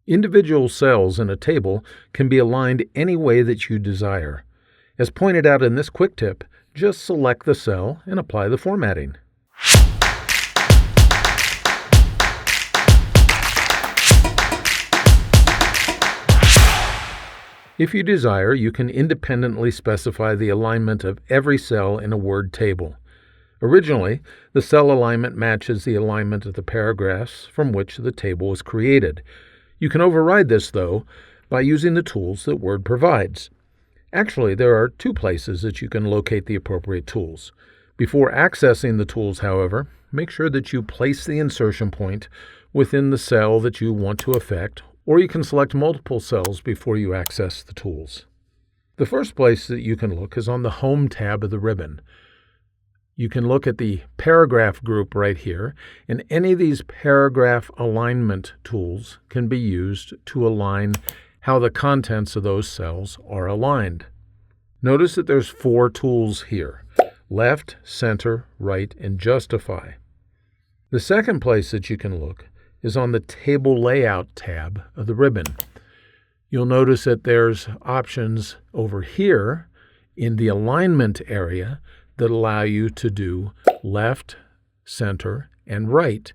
Individual cells in a table can be aligned any way that you desire. As pointed out in this quick tip, just select the cell and apply the formatting. If you desire, you can independently specify the alignment of every cell in a Word table. Originally, the cell alignment matches the alignment of the paragraphs from which the table was created. You can override this, though, by using the tools that Word provides. Actually, there are two places that you can locate the appropriate tools. Before accessing the tools, however, make sure that you place the insertion point within the cell that you want to affect, or you can select multiple cells before you access the tools. The first place that you can look is on the Home tab of the ribbon. You can look at the paragraph group right here, and any of these paragraph alignment tools can be used to align how the contents of those cells are aligned. Notice that there's 4 tools here: left, center, right, and justify. The second place that you can look is on the Table Layout tab of the ribbon. You'll notice that there's options over here in the alignment area that allow you to do left, center, and right.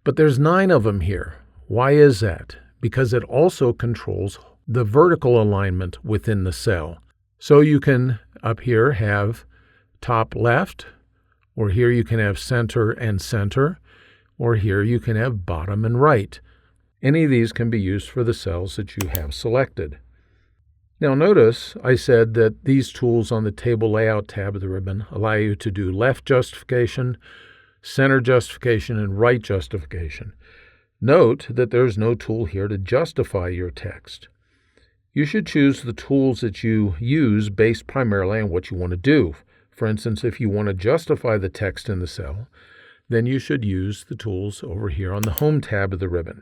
But there's 9 of them here. Why is that? Because it also controls the vertical alignment within the cell. So you can up here have top left, or here you can have center and center, or here you can have bottom and right. Any of these can be used for the cells that you have selected. Now notice I said that these tools on the Table Layout tab of the ribbon allow you to do left justification, center justification, and right justification. Note that there's no tool here to justify your text. You should choose the tools that you use based primarily on what you want to do. For instance, if you want to justify the text in the cell, then you should use the tools over here on the Home tab of the ribbon.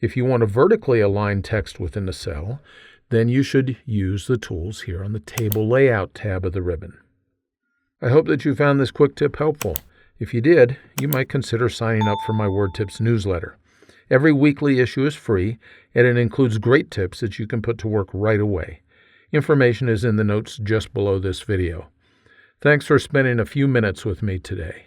If you want to vertically align text within the cell, then you should use the tools here on the Table Layout tab of the ribbon. I hope that you found this quick tip helpful. If you did, you might consider signing up for my Word Tips newsletter. Every weekly issue is free, and it includes great tips that you can put to work right away. Information is in the notes just below this video. Thanks for spending a few minutes with me today.